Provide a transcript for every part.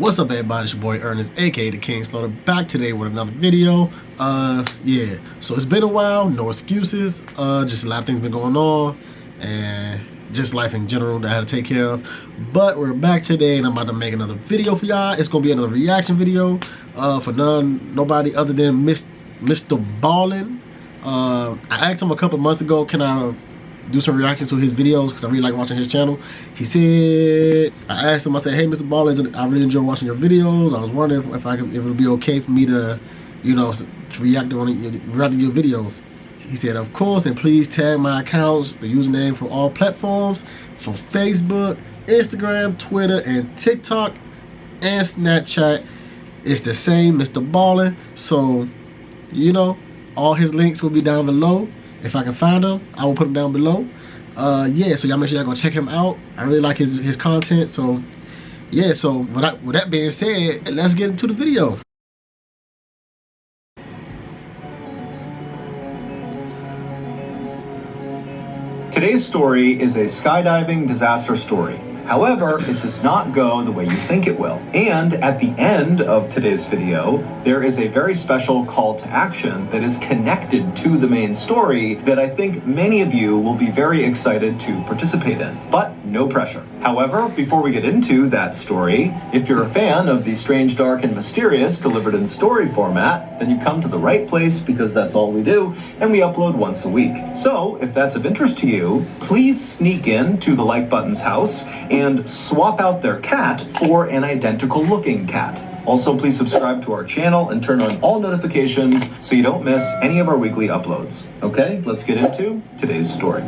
What's up, everybody? It's your boy Ernest, aka the King Slaughter, back today with another video. Yeah, so it's been a while, no excuses, just a lot of things been going on, and just life in general that I had to take care of. But we're back today, and I'm about to make another video for y'all. It's gonna be another reaction video, for nobody other than Mr. Ballin. I asked him a couple months ago, can I do some reactions to his videos because I really like watching his channel. He said, I asked him, I said, hey, Mr. Ballin, I really enjoy watching your videos. I was wondering if it would be okay for me to, you know, to react to your videos. He said, of course, and please tag my accounts, the username for all platforms, for Facebook, Instagram, Twitter, and TikTok, and Snapchat. It's the same, Mr. Ballin. So, you know, all his links will be down below. If I can find him, I will put him down below. Yeah, so y'all make sure y'all go check him out. I really like his content. So yeah, so with that being said, let's get into the video. Today's story is a skydiving disaster story. However, it does not go the way you think it will. And at the end of today's video, there is a very special call to action that is connected to the main story that I think many of you will be very excited to participate in, but no pressure. However, before we get into that story, if you're a fan of the strange, dark, and mysterious delivered in story format, then you come to the right place because that's all we do, and we upload once a week. So if that's of interest to you, please sneak in to the like button's house and swap out their cat for an identical looking cat. Also, please subscribe to our channel and turn on all notifications so you don't miss any of our weekly uploads. Okay, let's get into today's story.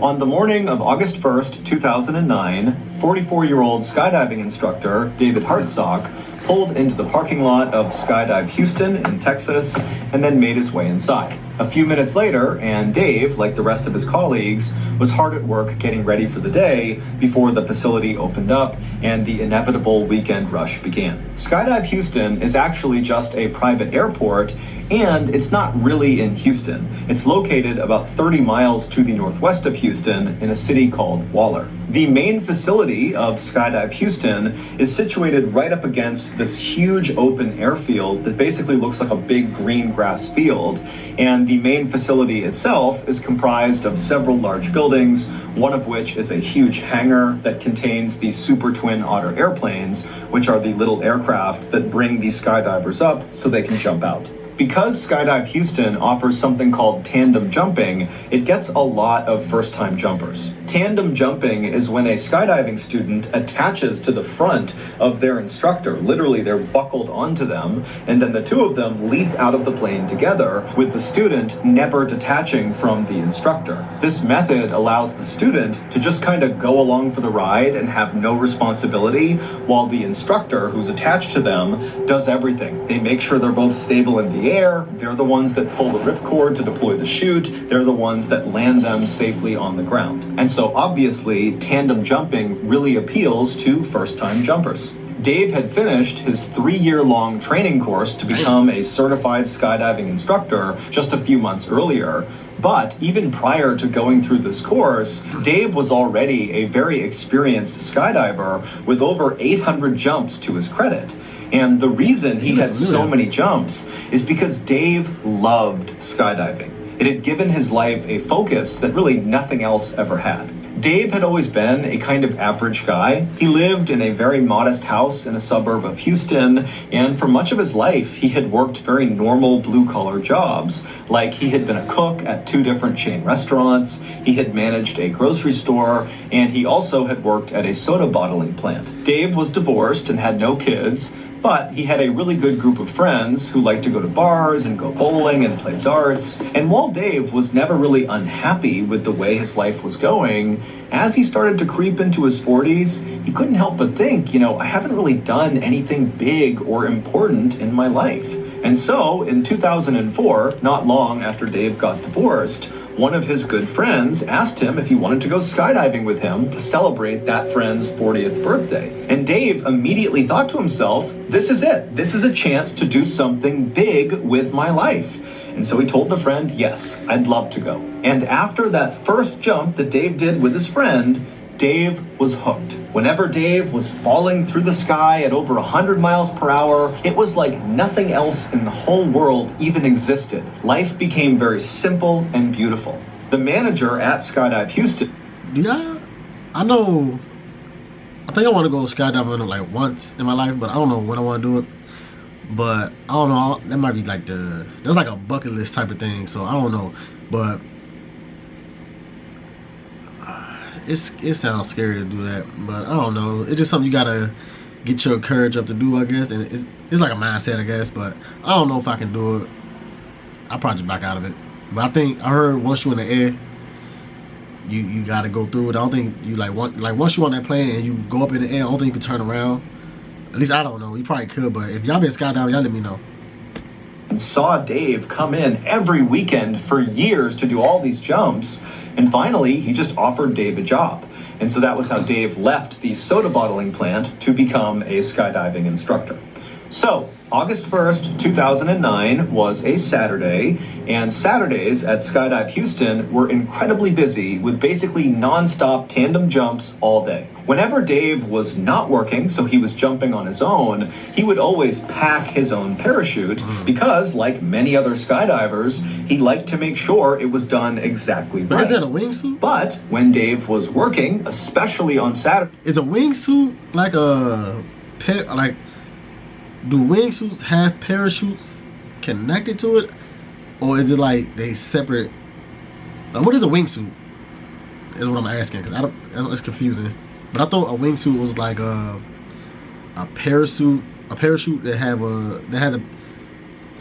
On the morning of August 1st, 2009, 44-year-old skydiving instructor David Hartsock pulled into the parking lot of Skydive Houston in Texas and then made his way inside. A few minutes later, and Dave, like the rest of his colleagues, was hard at work getting ready for the day before the facility opened up and the inevitable weekend rush began. Skydive Houston is actually just a private airport, and it's not really in Houston. It's located about 30 miles to the northwest of Houston in a city called Waller. The main facility of Skydive Houston is situated right up against this huge open airfield that basically looks like a big green grass field, and the main facility itself is comprised of several large buildings, one of which is a huge hangar that contains the Super Twin Otter airplanes, which are the little aircraft that bring the skydivers up so they can jump out. Because Skydive Houston offers something called tandem jumping, it gets a lot of first-time jumpers. Tandem jumping is when a skydiving student attaches to the front of their instructor. Literally, they're buckled onto them, and then the two of them leap out of the plane together, with the student never detaching from the instructor. This method allows the student to just kind of go along for the ride and have no responsibility, while the instructor, who's attached to them, does everything. They make sure they're both stable in the air, they're the ones that pull the ripcord to deploy the chute, they're the ones that land them safely on the ground. And so obviously, tandem jumping really appeals to first-time jumpers. Dave had finished his 3-year-long training course to become a certified skydiving instructor just a few months earlier. But even prior to going through this course, Dave was already a very experienced skydiver with over 800 jumps to his credit. And the reason he had so many jumps is because Dave loved skydiving. It had given his life a focus that really nothing else ever had. Dave had always been a kind of average guy. He lived in a very modest house in a suburb of Houston, and for much of his life, he had worked very normal blue-collar jobs, like he had been a cook at 2 different chain restaurants, he had managed a grocery store, and he also had worked at a soda bottling plant. Dave was divorced and had no kids, but he had a really good group of friends who liked to go to bars and go bowling and play darts. And while Dave was never really unhappy with the way his life was going, as he started to creep into his 40s, he couldn't help but think, you know, I haven't really done anything big or important in my life. And so in 2004, not long after Dave got divorced, one of his good friends asked him if he wanted to go skydiving with him to celebrate that friend's 40th birthday. And Dave immediately thought to himself, this is it. This is a chance to do something big with my life. And so he told the friend, yes, I'd love to go. And after that first jump that Dave did with his friend, Dave was hooked. Whenever Dave was falling through the sky at over 100 miles per hour, it was like nothing else in the whole world even existed. Life became very simple and beautiful. The manager at Skydive Houston. Yeah, I know. I think I want to go skydiving like once in my life, but I don't know when I want to do it. But I don't know. That might be like that's like a bucket list type of thing. So I don't know, but it sounds scary to do that. But I don't know. It's just something you gotta get your courage up to do, I guess. And it's like a mindset, I guess. But I don't know if I can do it. I'll probably just back out of it. But I think I heard once you're in the air, you gotta go through it. I don't think you once you're on that plane and you go up in the air, I don't think you can turn around. At least I don't know. You probably could, but if y'all been skydiving, y'all let me know. And saw Dave come in every weekend for years to do all these jumps. And finally, he just offered Dave a job. And so that was how Dave left the soda bottling plant to become a skydiving instructor. So, August 1st, 2009 was a Saturday, and Saturdays at Skydive Houston were incredibly busy with basically non-stop tandem jumps all day. Whenever Dave was not working, so he was jumping on his own, he would always pack his own parachute because, like many other skydivers, he liked to make sure it was done exactly right. But is that a wingsuit? But when Dave was working, especially on Saturday... Is a wingsuit like a... Do wingsuits have parachutes connected to it? Or is it like they separate? Like, what is a wingsuit? Is what I'm asking, because it's confusing. But I thought a wingsuit was like a parachute that had a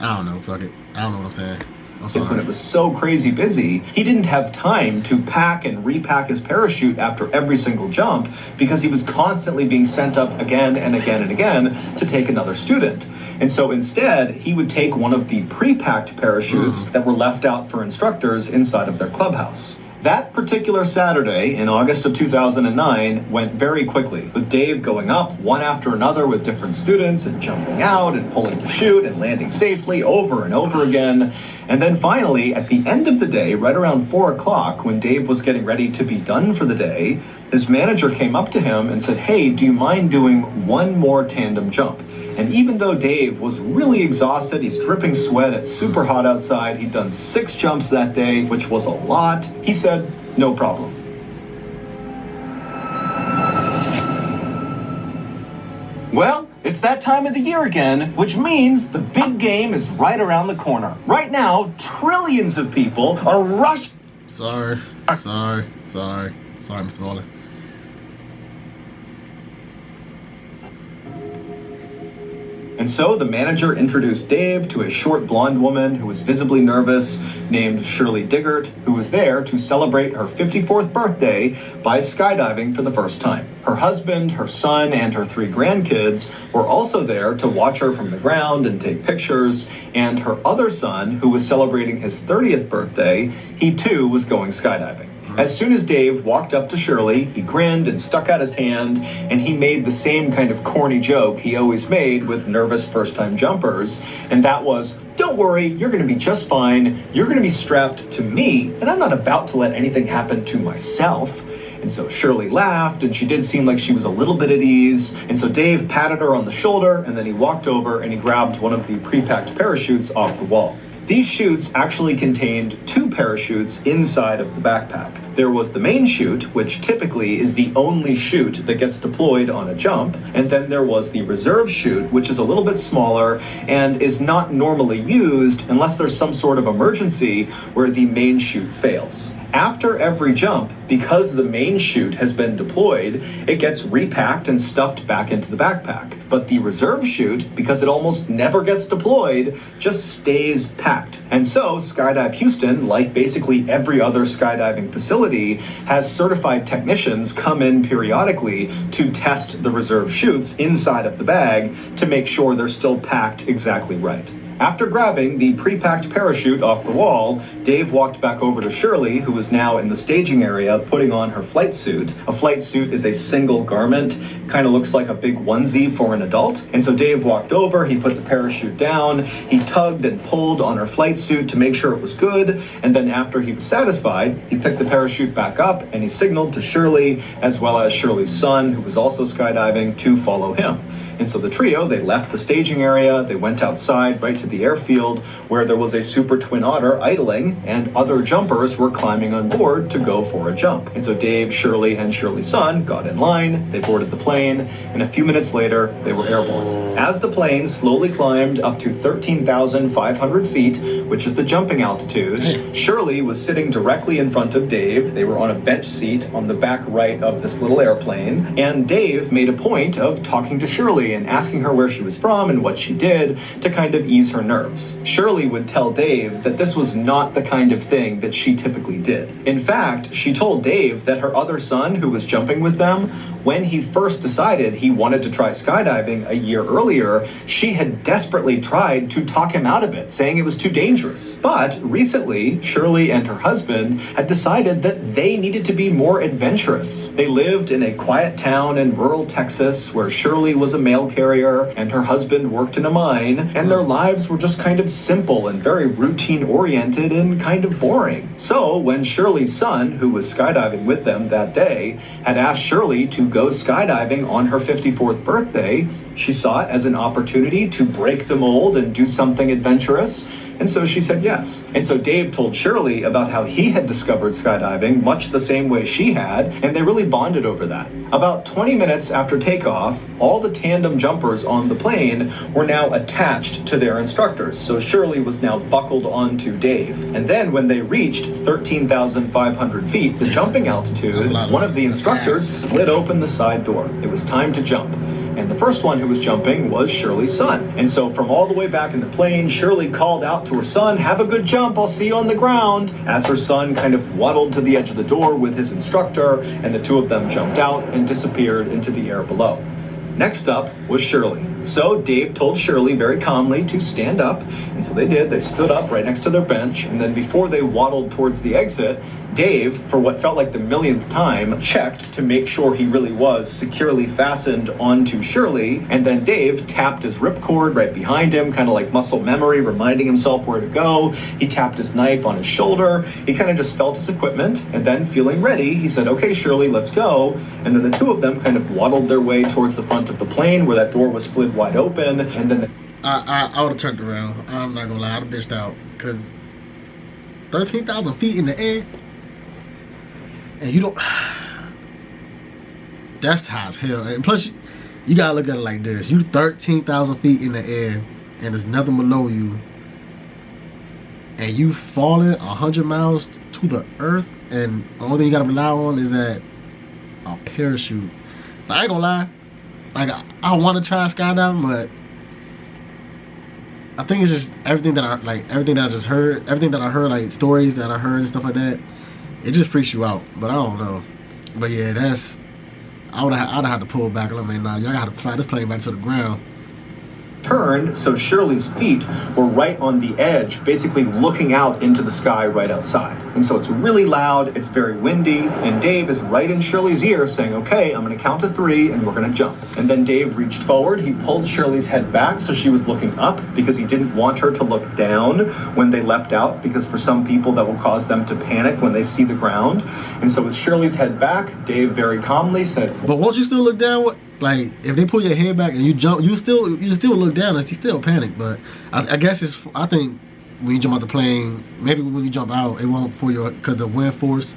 I don't know, fuck it. I don't know what I'm saying. Just when it was so crazy busy, he didn't have time to pack and repack his parachute after every single jump because he was constantly being sent up again and again and again to take another student. And so instead, he would take one of the pre-packed parachutes that were left out for instructors inside of their clubhouse. That particular Saturday in August of 2009 went very quickly, with Dave going up one after another with different students and jumping out and pulling to chute and landing safely over and over again. And then finally, at the end of the day, right around 4 o'clock, when Dave was getting ready to be done for the day, his manager came up to him and said, "Hey, do you mind doing one more tandem jump?" And even though Dave was really exhausted, he's dripping sweat, it's super hot outside, he'd done 6 jumps that day, which was a lot, he said, "No problem." Well, it's that time of the year again, which means the big game is right around the corner. Right now, trillions of people are rushing. Sorry, Mr. Waller. And so the manager introduced Dave to a short blonde woman who was visibly nervous named Shirley Diggert, who was there to celebrate her 54th birthday by skydiving for the first time. Her husband, her son, and her 3 grandkids were also there to watch her from the ground and take pictures, and her other son, who was celebrating his 30th birthday, he too was going skydiving. As soon as Dave walked up to Shirley, he grinned and stuck out his hand, and he made the same kind of corny joke he always made with nervous first-time jumpers, and that was, "Don't worry, you're going to be just fine. You're going to be strapped to me, and I'm not about to let anything happen to myself." And so Shirley laughed, and she did seem like she was a little bit at ease, and so Dave patted her on the shoulder, and then he walked over and he grabbed one of the pre-packed parachutes off the wall. These chutes actually contained 2 parachutes inside of the backpack. There was the main chute, which typically is the only chute that gets deployed on a jump, and then there was the reserve chute, which is a little bit smaller and is not normally used unless there's some sort of emergency where the main chute fails. After every jump, because the main chute has been deployed, it gets repacked and stuffed back into the backpack. But the reserve chute, because it almost never gets deployed, just stays packed. And so Skydive Houston, like basically every other skydiving facility, has certified technicians come in periodically to test the reserve chutes inside of the bag to make sure they're still packed exactly right. After grabbing the pre-packed parachute off the wall, Dave walked back over to Shirley, who was now in the staging area putting on her flight suit. A flight suit is a single garment, kind of looks like a big onesie for an adult. And so Dave walked over, he put the parachute down, he tugged and pulled on her flight suit to make sure it was good, and then after he was satisfied, he picked the parachute back up and he signaled to Shirley, as well as Shirley's son, who was also skydiving, to follow him. And so the trio, they left the staging area, they went outside right to the airfield where there was a Super Twin Otter idling and other jumpers were climbing on board to go for a jump. And so Dave, Shirley, and Shirley's son got in line, they boarded the plane, and a few minutes later, they were airborne. As the plane slowly climbed up to 13,500 feet, which is the jumping altitude, Shirley was sitting directly in front of Dave. They were on a bench seat on the back right of this little airplane, and Dave made a point of talking to Shirley and asking her where she was from and what she did to kind of ease her nerves. Shirley would tell Dave that this was not the kind of thing that she typically did. In fact, she told Dave that her other son, who was jumping with them, when he first decided he wanted to try skydiving a year earlier, she had desperately tried to talk him out of it, saying it was too dangerous. But recently, Shirley and her husband had decided that they needed to be more adventurous. They lived in a quiet town in rural Texas where Shirley was a mail carrier and her husband worked in a mine, and their lives were just kind of simple and very routine oriented and kind of boring. So when Shirley's son, who was skydiving with them that day, had asked Shirley to go skydiving on her 54th birthday, she saw it as an opportunity to break the mold and do something adventurous. And so she said yes. And so Dave told Shirley about how he had discovered skydiving much the same way she had, and they really bonded over that. About 20 minutes after takeoff, all the tandem jumpers on the plane were now attached to their instructors. So Shirley was now buckled onto Dave. And then when they reached 13,500 feet, the jumping altitude, one of the instructors slid open the side door. It was time to jump. And the first one who was jumping was Shirley's son. And so from all the way back in the plane, Shirley called out to her son, "Have a good jump, I'll see you on the ground," as her son kind of waddled to the edge of the door with his instructor, and the two of them jumped out and disappeared into the air below. Next up was Shirley. So Dave told Shirley very calmly to stand up, and so they did. They stood up right next to their bench, and then before they waddled towards the exit, Dave, for what felt like the millionth time, checked to make sure he really was securely fastened onto Shirley, and then Dave tapped his ripcord right behind him, kind of like muscle memory, reminding himself where to go. He tapped his knife on his shoulder. He kind of just felt his equipment, and then feeling ready, he said, "Okay, Shirley, let's go." And then the two of them kind of waddled their way towards the front of the plane where that door was slid wide open, and then I would have turned around. I'm not gonna lie, I'd have bitched out, because 13,000 feet in the air, and you don't, that's high as hell. And plus, you gotta look at it like this. You 13,000 feet in the air, and there's nothing below you, and you falling 100 miles to the earth, and the only thing you gotta rely on is that a parachute. I ain't gonna lie, like, I want to try skydiving, but I think it's just everything that I just heard, everything that I heard, like stories that I heard and stuff like that, it just freaks you out. But I don't know. But yeah, I'd have to pull back. I mean, nah, y'all got to fly this plane back to the ground. Turned, so Shirley's feet were right on the edge, basically looking out into the sky right outside. And so it's really loud, it's very windy, and Dave is right in Shirley's ear saying, "Okay, I'm gonna count to 3 and we're gonna jump." And then Dave reached forward, he pulled Shirley's head back so she was looking up, because he didn't want her to look down when they leapt out, because for some people that will cause them to panic when they see the ground. And so with Shirley's head back, Dave very calmly said, "But won't you still look down? Like, if they pull your head back and you jump, you still look down and you still panic." But I guess I think when you jump out the plane, maybe when you jump out, it won't for your, because the wind force,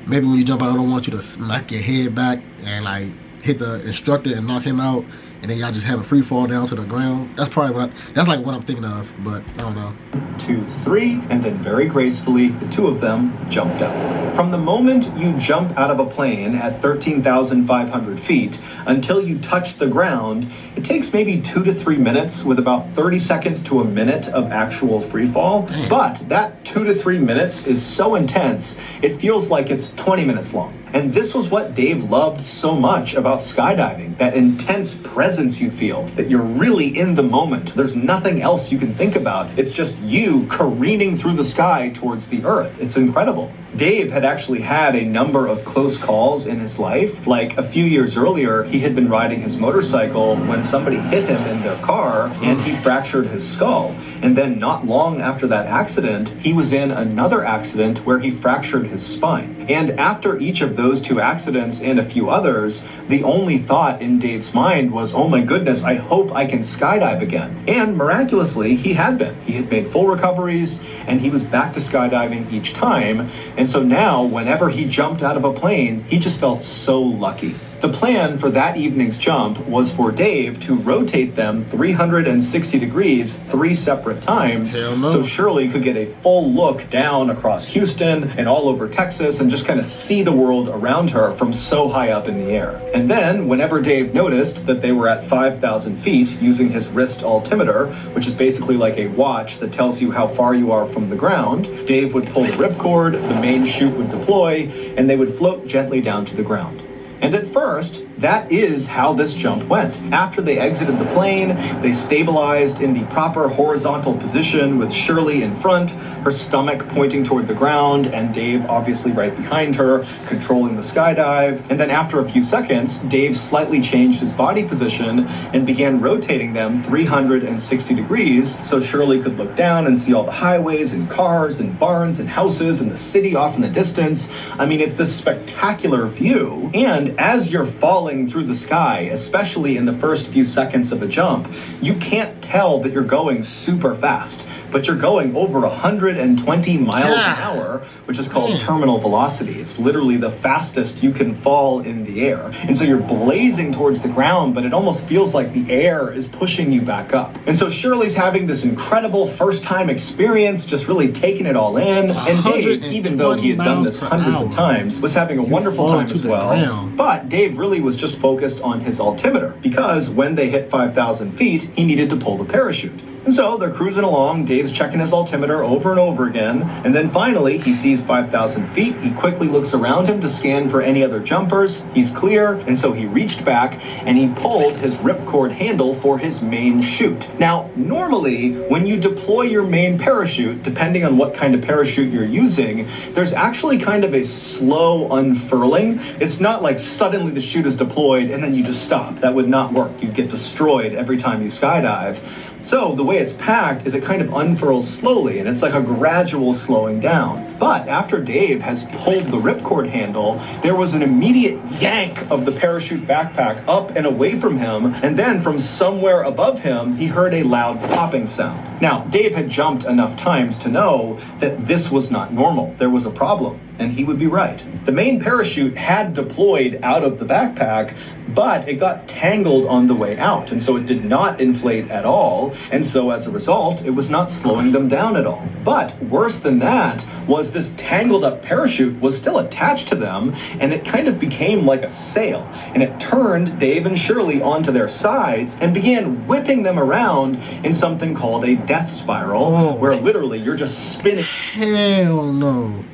maybe when you jump out, I don't want you to smack your head back and like hit the instructor and knock him out, and then y'all just have a free fall down to the ground. That's probably that's like what I'm thinking of, but I don't know. 2, 3, and then very gracefully, the two of them jumped out. From the moment you jump out of a plane at 13,500 feet until you touch the ground, it takes maybe 2 to 3 minutes with about 30 seconds to a minute of actual free fall. But that 2 to 3 minutes is so intense, it feels like it's 20 minutes long. And this was what Dave loved so much about skydiving, that intense presence you feel, that you're really in the moment. There's nothing else you can think about. It's just you careening through the sky towards the earth. It's incredible. Dave had actually had a number of close calls in his life. Like a few years earlier, he had been riding his motorcycle when somebody hit him in their car and he fractured his skull. And then not long after that accident, he was in another accident where he fractured his spine. And after each of those two accidents and a few others, the only thought in Dave's mind was, oh my goodness, I hope I can skydive again. And miraculously, he had been. He had made full recoveries and he was back to skydiving each time. And so now, whenever he jumped out of a plane, he just felt so lucky. The plan for that evening's jump was for Dave to rotate them 360 degrees 3 separate times, so Shirley could get a full look down across Houston and all over Texas and just kind of see the world around her from so high up in the air. And then, whenever Dave noticed that they were at 5,000 feet using his wrist altimeter, which is basically like a watch that tells you how far you are from the ground, Dave would pull the ripcord, the main chute would deploy, and they would float gently down to the ground. And at first, that is how this jump went. After they exited the plane, they stabilized in the proper horizontal position with Shirley in front, her stomach pointing toward the ground, and Dave obviously right behind her, controlling the skydive. And then after a few seconds, Dave slightly changed his body position and began rotating them 360 degrees so Shirley could look down and see all the highways and cars and barns and houses and the city off in the distance. I mean, it's this spectacular view. And as you're falling through the sky, especially in the first few seconds of a jump, you can't tell that you're going super fast, but you're going over 120 miles an hour, which is called terminal velocity. It's literally the fastest you can fall in the air. And so you're blazing towards the ground, but it almost feels like the air is pushing you back up. And so Shirley's having this incredible first-time experience, just really taking it all in. And Dave, even though he had done this hundreds of times, was having a wonderful time as well. But Dave really was just focused on his altimeter, because when they hit 5,000 feet, he needed to pull the parachute. And so they're cruising along, Dave's checking his altimeter over and over again, and then finally he sees 5,000 feet. He quickly looks around him to scan for any other jumpers. He's clear, and so he reached back and he pulled his ripcord handle for his main chute. Now, normally, when you deploy your main parachute, depending on what kind of parachute you're using, there's actually kind of a slow unfurling. It's not like suddenly the chute is deployed and then you just stop. That would not work. You'd get destroyed every time you skydive. So the way it's packed is it kind of unfurls slowly, and it's like a gradual slowing down. But after Dave has pulled the ripcord handle, there was an immediate yank of the parachute backpack up and away from him, and then from somewhere above him, he heard a loud popping sound. Now, Dave had jumped enough times to know that this was not normal. There was a problem, and he would be right. The main parachute had deployed out of the backpack, but it got tangled on the way out, and so it did not inflate at all, and so as a result, it was not slowing them down at all. But worse than that was this tangled up parachute was still attached to them, and it kind of became like a sail, and it turned Dave and Shirley onto their sides and began whipping them around in something called a death spiral, where literally you're just spinning. Hell no.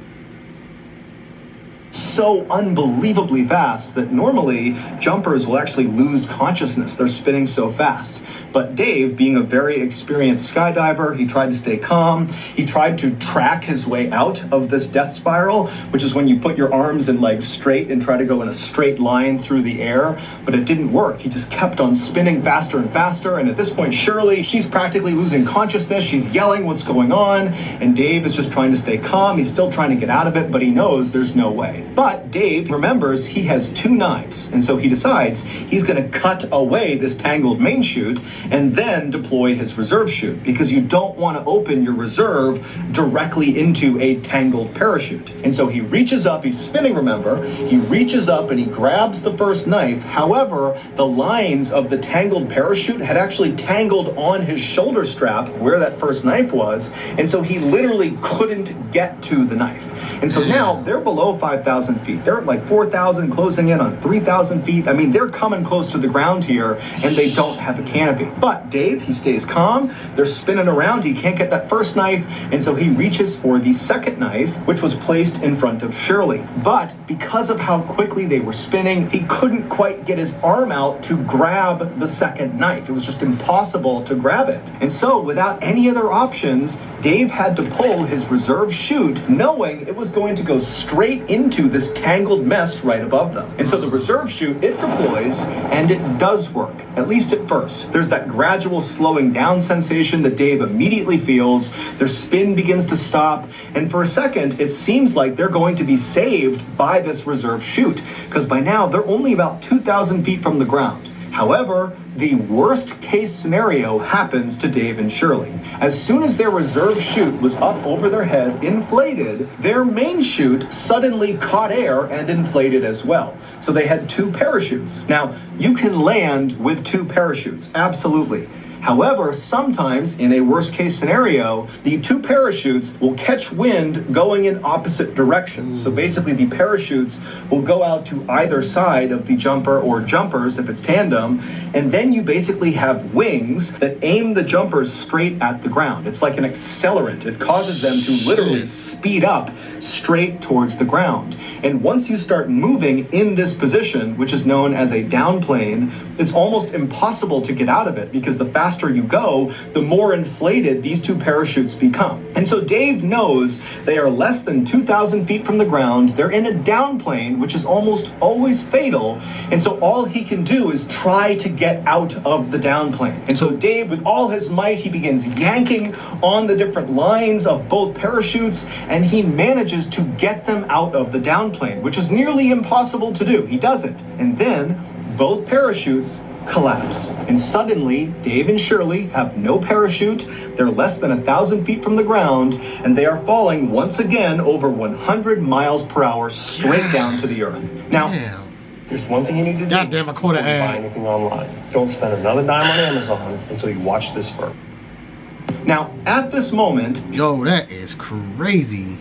So unbelievably fast that normally jumpers will actually lose consciousness. They're spinning so fast. But Dave, being a very experienced skydiver, he tried to stay calm. He tried to track his way out of this death spiral, which is when you put your arms and legs straight and try to go in a straight line through the air. But it didn't work. He just kept on spinning faster and faster. And at this point, Shirley, she's practically losing consciousness. She's yelling what's going on. And Dave is just trying to stay calm. He's still trying to get out of it, but he knows there's no way. But Dave remembers he has 2 knives. And so he decides he's going to cut away this tangled main chute and then deploy his reserve chute, because you don't want to open your reserve directly into a tangled parachute. And so he reaches up, he's spinning, remember, he reaches up and he grabs the first knife. However, the lines of the tangled parachute had actually tangled on his shoulder strap where that first knife was, and so he literally couldn't get to the knife. And so now they're below 5,000 feet. They're at like 4,000, closing in on 3,000 feet. I mean, they're coming close to the ground here, and they don't have a canopy. But Dave, he stays calm. They're spinning around. He can't get that first knife, and so he reaches for the second knife, which was placed in front of Shirley. But because of how quickly they were spinning, he couldn't quite get his arm out to grab the second knife. It was just impossible to grab it. And so, without any other options, Dave had to pull his reserve chute, knowing it was going to go straight into this tangled mess right above them. And so the reserve chute, it deploys, and it does work, at least at first. There's that gradual slowing down sensation that Dave immediately feels. Their spin begins to stop, and for a second, it seems like they're going to be saved by this reserve chute, because by now they're only about 2,000 feet from the ground. However, the worst case scenario happens to Dave and Shirley. As soon as their reserve chute was up over their head, inflated, their main chute suddenly caught air and inflated as well. So they had two parachutes. Now, you can land with two parachutes, absolutely. However, sometimes in a worst case scenario, the two parachutes will catch wind going in opposite directions. So basically the parachutes will go out to either side of the jumper or jumpers if it's tandem, and then you basically have wings that aim the jumpers straight at the ground. It's like an accelerant. It causes them to literally speed up straight towards the ground. And once you start moving in this position, which is known as a down plane, it's almost impossible to get out of it, because the faster you go, the more inflated these two parachutes become. And so Dave knows they are less than 2,000 feet from the ground. They're in a down plane, which is almost always fatal. And so all he can do is try to get out of the down plane. And so Dave, with all his might, he begins yanking on the different lines of both parachutes, and he manages to get them out of the down plane, which is nearly impossible to do. He does it. And then both parachutes collapse. And suddenly, Dave and Shirley have no parachute. They're less than 1,000 feet from the ground, and they are falling once again over 100 miles per hour straight down to the earth. Now, here's one thing you need to do. Goddamn, I caught an ad. Buy anything online. Don't spend another dime on Amazon until you watch this first. Now, at this moment, yo, that is crazy.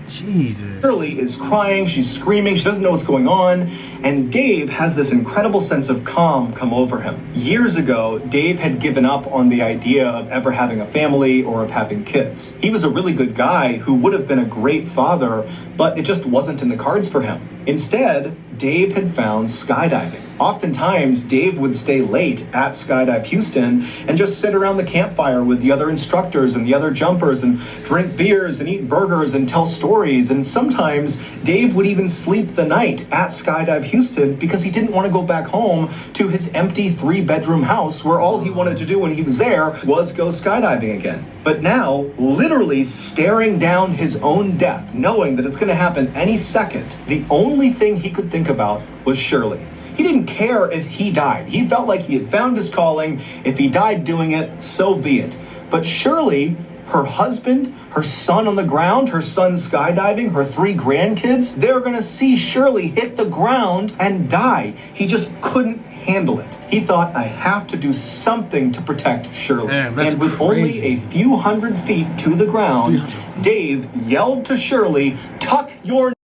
Jesus. Shirley is crying, she's screaming, she doesn't know what's going on, and Dave has this incredible sense of calm come over him. Years ago, Dave had given up on the idea of ever having a family or of having kids. He was a really good guy who would have been a great father, but it just wasn't in the cards for him. Instead, Dave had found skydiving. Oftentimes, Dave would stay late at Skydive Houston and just sit around the campfire with the other instructors and the other jumpers and drink beers and eat burgers and tell stories. And sometimes Dave would even sleep the night at Skydive Houston because he didn't want to go back home to his empty 3-bedroom house where all he wanted to do when he was there was go skydiving again. But now, literally staring down his own death, knowing that it's going to happen any second, the only thing he could think about was Shirley. He didn't care if he died. He felt like he had found his calling. If he died doing it, so be it. But Shirley, her husband, her son on the ground, her son skydiving, her 3 grandkids, they're going to see Shirley hit the ground and die. He just couldn't handle it. He thought, I have to do something to protect Shirley. Man, and with only a few hundred feet to the ground, Dave yelled to Shirley, tuck your...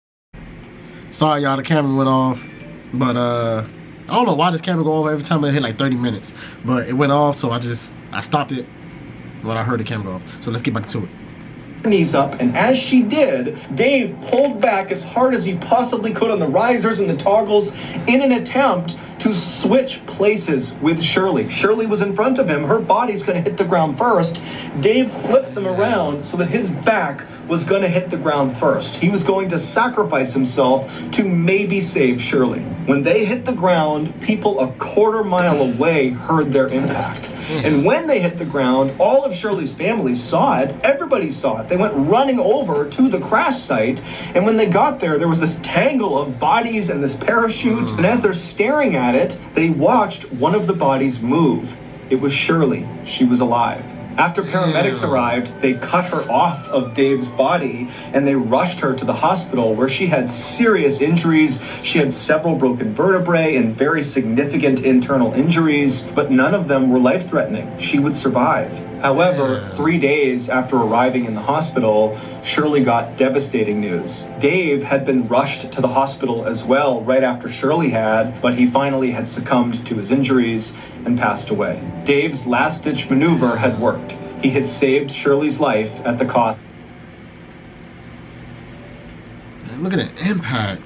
Sorry, y'all, the camera went off. But I don't know why this camera go off every time it hit like 30 minutes. But it went off, so I stopped it when I heard the camera go off. So let's get back to it. Knees up, and as she did, Dave pulled back as hard as he possibly could on the risers and the toggles in an attempt to switch places with Shirley. Shirley was in front of him. Her body's going to hit the ground first. Dave flipped them around so that his back was going to hit the ground first. He was going to sacrifice himself to maybe save Shirley. When they hit the ground, people a quarter mile away heard their impact. And when they hit the ground, all of Shirley's family saw it. Everybody saw it. They went running over to the crash site. And when they got there, there was this tangle of bodies and this parachute. And as they're staring at it, they watched one of the bodies move. It was Shirley. She was alive. After paramedics arrived, they cut her off of Dave's body and they rushed her to the hospital where she had serious injuries. She had several broken vertebrae and very significant internal injuries, but none of them were life-threatening. She would survive. However, 3 days after arriving in the hospital, Shirley got devastating news. Dave had been rushed to the hospital as well right after Shirley had, but he finally had succumbed to his injuries and passed away. Dave's last-ditch maneuver had worked. He had saved Shirley's life at the cost. Man, look at that impact.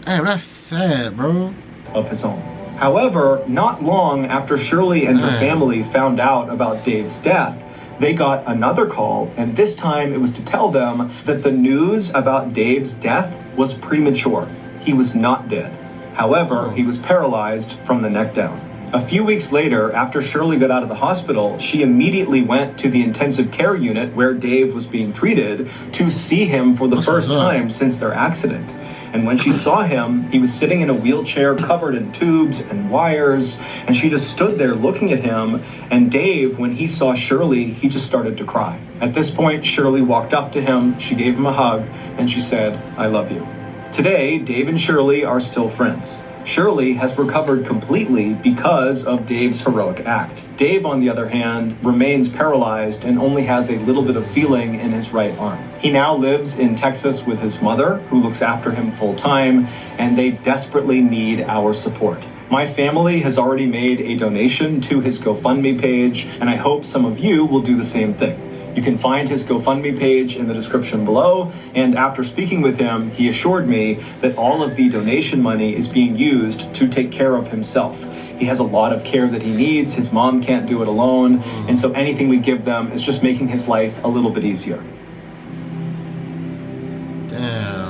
Damn, that's sad, bro. Of his own. However, not long after Shirley and her family found out about Dave's death, they got another call, and this time it was to tell them that the news about Dave's death was premature. He was not dead. However, he was paralyzed from the neck down. A few weeks later, after Shirley got out of the hospital, she immediately went to the intensive care unit where Dave was being treated to see him for the first time since their accident. And when she saw him, he was sitting in a wheelchair covered in tubes and wires, and she just stood there looking at him. And Dave, when he saw Shirley, he just started to cry. At this point, Shirley walked up to him, she gave him a hug, and she said, "I love you." Today, Dave and Shirley are still friends. Shirley has recovered completely because of Dave's heroic act. Dave, on the other hand, remains paralyzed and only has a little bit of feeling in his right arm. He now lives in Texas with his mother, who looks after him full-time, and they desperately need our support. My family has already made a donation to his GoFundMe page, and I hope some of you will do the same thing. You can find his GoFundMe page in the description below, and after speaking with him, he assured me that all of the donation money is being used to take care of himself. He has a lot of care that he needs, his mom can't do it alone, and so anything we give them is just making his life a little bit easier. Damn.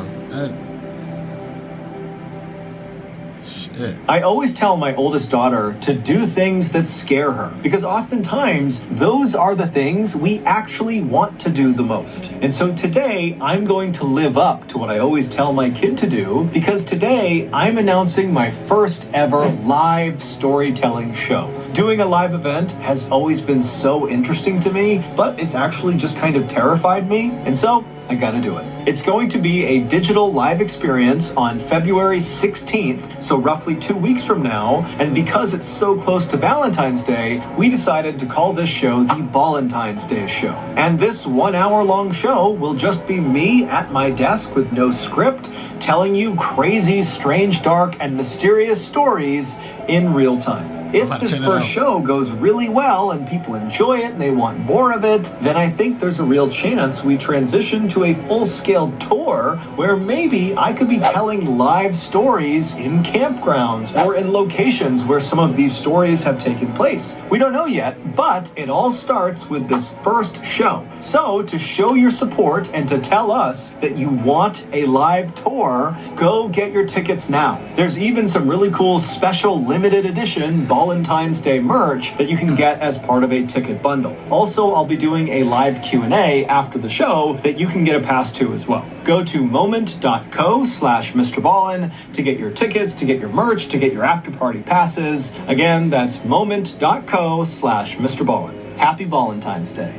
I always tell my oldest daughter to do things that scare her, because oftentimes those are the things we actually want to do the most. And so today I'm going to live up to what I always tell my kid to do, because today I'm announcing my first ever live storytelling show. Doing a live event has always been so interesting to me, but it's actually just kind of terrified me, and so I gotta do it. It's going to be a digital live experience on February 16th, so roughly 2 weeks from now, and because it's so close to Valentine's Day, we decided to call this show the Valentine's Day Show. And this 1 hour long show will just be me at my desk with no script, telling you crazy, strange, dark, and mysterious stories in real time. If this first show goes really well and people enjoy it and they want more of it, then I think there's a real chance we transition to a full-scale tour where maybe I could be telling live stories in campgrounds or in locations where some of these stories have taken place. We don't know yet, but it all starts with this first show. So to show your support and to tell us that you want a live tour, go get your tickets now. There's even some really cool special limited edition Valentine's Day merch that you can get as part of a ticket bundle. Also, I'll be doing a live Q&A after the show that you can get a pass to as well. Go to moment.co/Mr. Ballin to get your tickets, to get your merch, to get your after party passes. Again, that's moment.co/Mr. Ballin. Happy Valentine's Day.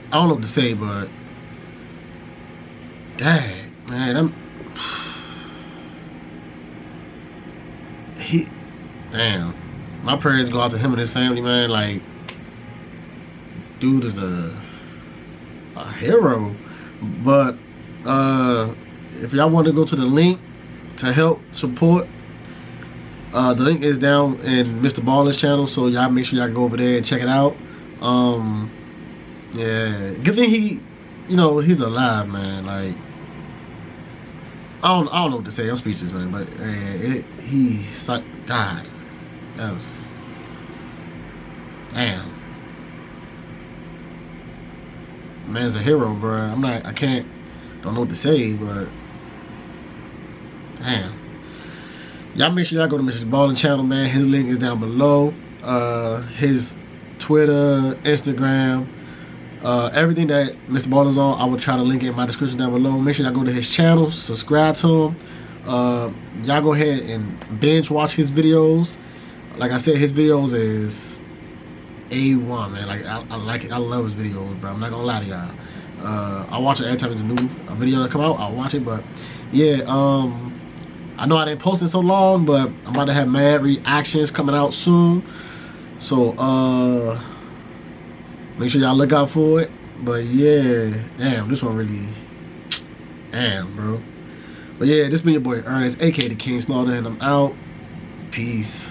I don't know what to say, but dang, man, damn. My prayers go out to him and his family, man. Like, dude is a hero. But if y'all want to go to the link to help support, the link is down in Mr. Ballin's channel, so y'all make sure y'all go over there and check it out. Yeah, good thing he's alive, man. Like, I don't know what to say. I'm speechless, man. But he's like, God, that was, damn. Man's a hero, bro. don't know what to say, but damn. Y'all make sure y'all go to Mr. Ballin's channel, man. His link is down below. His Twitter, Instagram. Everything that Mr. Ballin's on, I will try to link it in my description down below. Make sure y'all go to his channel, subscribe to him. Y'all go ahead and binge watch his videos. Like I said, his videos is A1, man. Like, I like it. I love his videos, bro. I'm not gonna lie to y'all. I'll watch it every time there's a new video that come out. I'll watch it, but yeah, I know I didn't post in so long, but I'm about to have mad reactions coming out soon. So make sure y'all look out for it. But yeah, damn, this one really, damn, bro. But yeah, this been your boy Ernest, aka the King Slaughter, and I'm out. Peace.